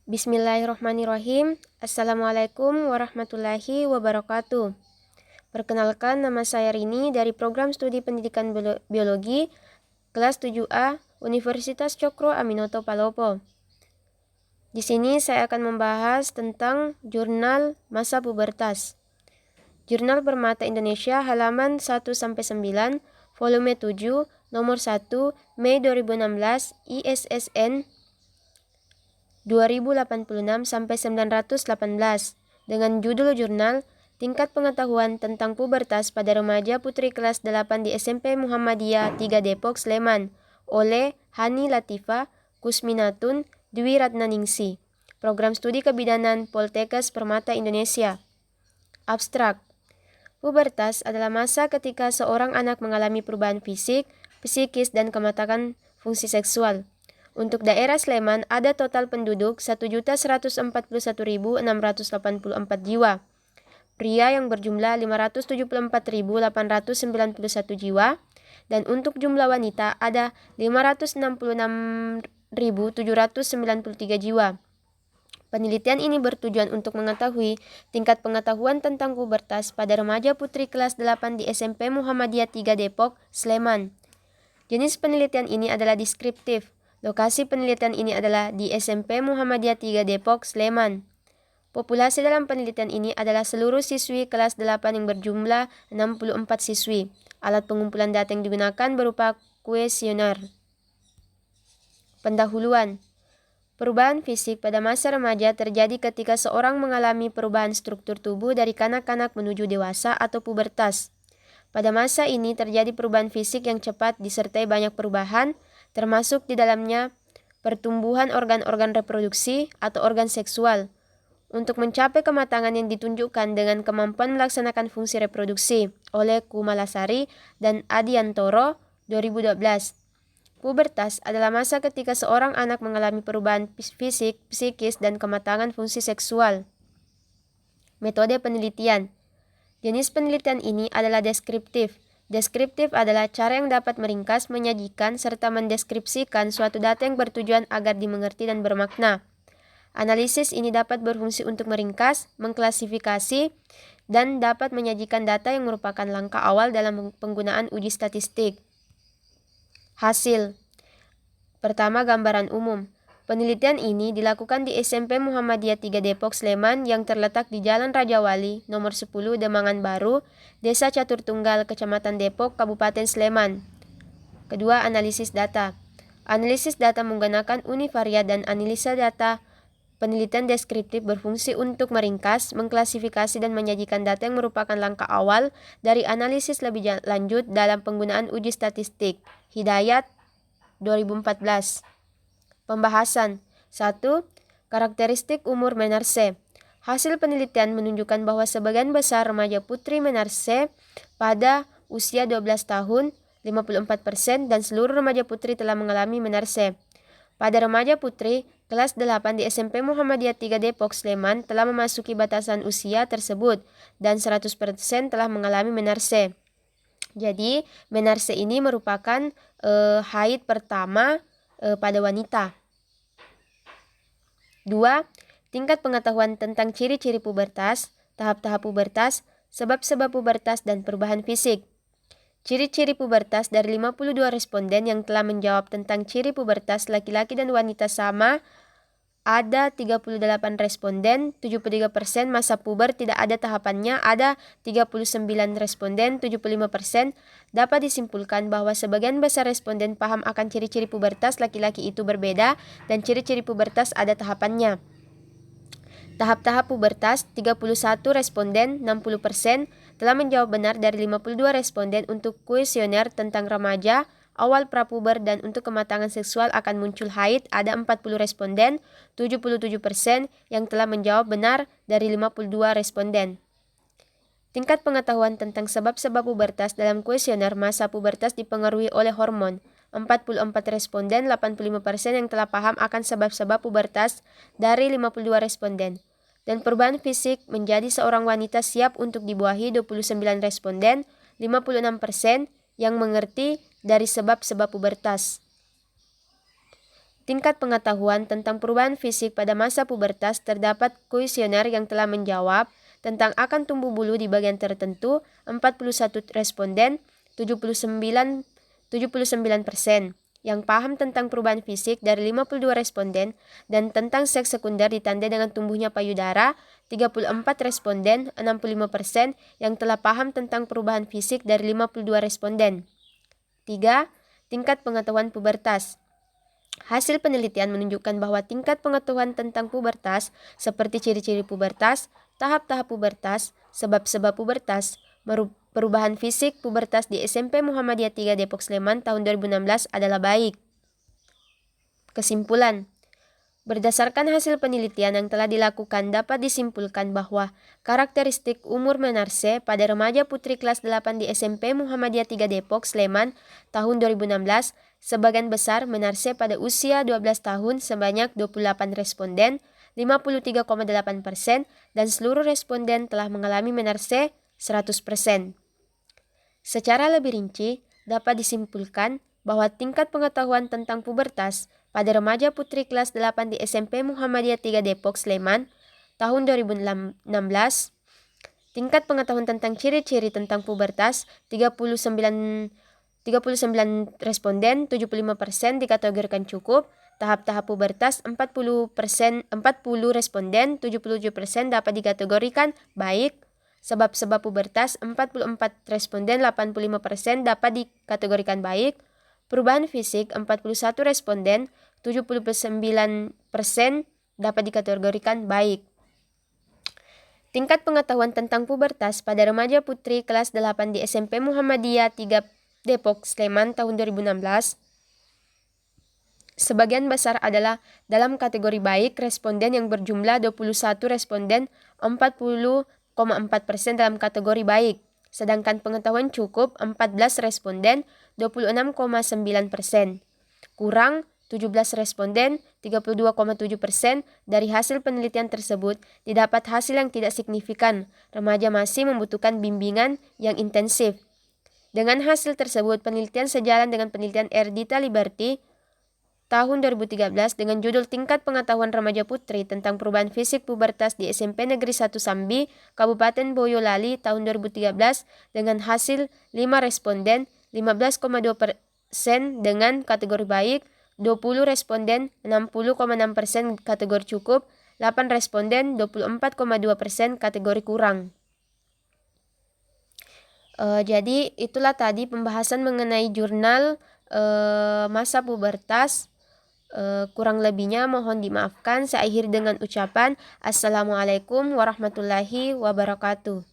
Bismillahirrahmanirrahim. Assalamualaikum warahmatullahi wabarakatuh. Perkenalkan, nama saya Rini dari Program Studi Pendidikan Biologi kelas 7A Universitas Cokro Aminoto Palopo. Di sini saya akan membahas tentang Jurnal Masa Pubertas. Jurnal Permata Indonesia halaman 1-9, volume 7, nomor 1, Mei 2016, ISSN 2086-918 dengan judul jurnal Tingkat Pengetahuan tentang Pubertas pada Remaja Putri kelas 8 di SMP Muhammadiyah 3 Depok, Sleman oleh Hani Latifah Kusminatun Dwi Ratnaningsi, Program Studi Kebidanan Poltekkes Permata Indonesia. Abstrak. Pubertas adalah masa ketika seorang anak mengalami perubahan fisik, psikis, dan kematangan fungsi seksual. Untuk daerah Sleman ada total penduduk 1.141.684 jiwa. Pria yang berjumlah 574.891 jiwa, dan untuk jumlah wanita ada 566.793 jiwa. Penelitian ini bertujuan untuk mengetahui tingkat pengetahuan tentang pubertas pada remaja putri kelas 8 di SMP Muhammadiyah 3 Depok, Sleman. Jenis penelitian ini adalah deskriptif. Lokasi penelitian ini adalah di SMP Muhammadiyah 3 Depok, Sleman. Populasi dalam penelitian ini adalah seluruh siswi kelas 8 yang berjumlah 64 siswi. Alat pengumpulan data yang digunakan berupa kuesioner. Pendahuluan. Perubahan fisik pada masa remaja terjadi ketika seorang mengalami perubahan struktur tubuh dari kanak-kanak menuju dewasa atau pubertas. Pada masa ini terjadi perubahan fisik yang cepat disertai banyak perubahan, termasuk di dalamnya pertumbuhan organ-organ reproduksi atau organ seksual, untuk mencapai kematangan yang ditunjukkan dengan kemampuan melaksanakan fungsi reproduksi oleh Kumalasari dan Adiantoro 2012. Pubertas adalah masa ketika seorang anak mengalami perubahan fisik, psikis, dan kematangan fungsi seksual. Metode penelitian. Jenis penelitian ini adalah deskriptif. Deskriptif adalah cara yang dapat meringkas, menyajikan, serta mendeskripsikan suatu data yang bertujuan agar dimengerti dan bermakna. Analisis ini dapat berfungsi untuk meringkas, mengklasifikasi, dan dapat menyajikan data yang merupakan langkah awal dalam penggunaan uji statistik. Hasil. Pertama, gambaran umum. Penelitian ini dilakukan di SMP Muhammadiyah 3 Depok, Sleman yang terletak di Jalan Raja Wali, nomor 10, Demangan Baru, Desa Catur Tunggal, Kecamatan Depok, Kabupaten Sleman. Kedua, analisis data. Analisis data menggunakan univariat dan analisa data. Penelitian deskriptif berfungsi untuk meringkas, mengklasifikasi, dan menyajikan data yang merupakan langkah awal dari analisis lebih lanjut dalam penggunaan uji statistik. Hidayat 2014. Pembahasan. 1. Karakteristik umur menarse. Hasil penelitian menunjukkan bahwa sebagian besar remaja putri menarse pada usia 12 tahun, 54%, dan seluruh remaja putri telah mengalami menarse. Pada remaja putri kelas 8 di SMP Muhammadiyah 3 Depok, Sleman telah memasuki batasan usia tersebut dan 100% telah mengalami menarse. Jadi, menarse ini merupakan haid pertama pada wanita. 2. Tingkat pengetahuan tentang ciri-ciri pubertas, tahap-tahap pubertas, sebab-sebab pubertas, dan perubahan fisik. Ciri-ciri pubertas dari 52 responden yang telah menjawab tentang ciri pubertas laki-laki dan wanita sama, ada 38 responden, 73% masa puber tidak ada tahapannya, ada 39 responden, 75%. Dapat disimpulkan bahwa sebagian besar responden paham akan ciri-ciri pubertas laki-laki itu berbeda dan ciri-ciri pubertas ada tahapannya. Tahap-tahap pubertas, 31 responden, 60%, telah menjawab benar dari 52 responden untuk kuesioner tentang remaja, awal prapuber, dan untuk kematangan seksual akan muncul haid, ada 40 responden, 77% yang telah menjawab benar dari 52 responden. Tingkat pengetahuan tentang sebab-sebab pubertas dalam kuesioner masa pubertas dipengaruhi oleh hormon. 44 responden, 85% yang telah paham akan sebab-sebab pubertas dari 52 responden. Dan perubahan fisik menjadi seorang wanita siap untuk dibuahi 29 responden, 56% yang mengerti dari sebab-sebab pubertas. tingkat pengetahuan tentang perubahan fisik pada masa pubertas terdapat kuesioner yang telah menjawab tentang akan tumbuh bulu di bagian tertentu 41 responden 79%, yang paham tentang perubahan fisik dari 52 responden, dan tentang seks sekunder ditandai dengan tumbuhnya payudara 34 responden 65%, yang telah paham tentang perubahan fisik dari 52 responden. 3. Tingkat pengetahuan pubertas. Hasil penelitian menunjukkan bahwa tingkat pengetahuan tentang pubertas, seperti ciri-ciri pubertas, tahap-tahap pubertas, sebab-sebab pubertas, perubahan fisik pubertas di SMP Muhammadiyah 3 Depok Sleman tahun 2016 adalah baik. Kesimpulan. Berdasarkan hasil penelitian yang telah dilakukan, dapat disimpulkan bahwa karakteristik umur menarse pada remaja putri kelas 8 di SMP Muhammadiyah 3 Depok Sleman tahun 2016 sebagian besar menarse pada usia 12 tahun sebanyak 28 responden, 53,8%, dan seluruh responden telah mengalami menarse 100%. Secara lebih rinci, dapat disimpulkan bahwa tingkat pengetahuan tentang pubertas pada remaja putri kelas 8 di SMP Muhammadiyah 3 Depok Sleman tahun 2016, tingkat pengetahuan tentang ciri-ciri tentang pubertas 39 responden 75% dikategorikan cukup, tahap-tahap pubertas 40 responden 77% dapat dikategorikan baik, sebab-sebab pubertas 44 responden 85% dapat dikategorikan baik, perubahan fisik 41 responden 79% dapat dikategorikan baik. Tingkat pengetahuan tentang pubertas pada remaja putri kelas 8 di SMP Muhammadiyah 3 Depok Sleman tahun 2016 sebagian besar adalah dalam kategori baik, responden yang berjumlah 21 responden 40,4% dalam kategori baik, sedangkan pengetahuan cukup 14 responden 26,9%. Kurang 17 responden 32,7%. Dari hasil penelitian tersebut didapat hasil yang tidak signifikan. Remaja masih membutuhkan bimbingan yang intensif. Dengan hasil tersebut, penelitian sejalan dengan penelitian Erdita Liberty tahun 2013 dengan judul Tingkat Pengetahuan Remaja Putri tentang Perubahan Fisik Pubertas di SMP Negeri 1 Sambi, Kabupaten Boyolali tahun 2013 dengan hasil 5 responden 15,2% dengan kategori baik, 20 responden 60,6% kategori cukup, 8 responden 24,2% kategori kurang. Jadi itulah tadi pembahasan mengenai jurnal masa pubertas. Kurang lebihnya mohon dimaafkan. Saya akhiri dengan ucapan Assalamualaikum warahmatullahi wabarakatuh.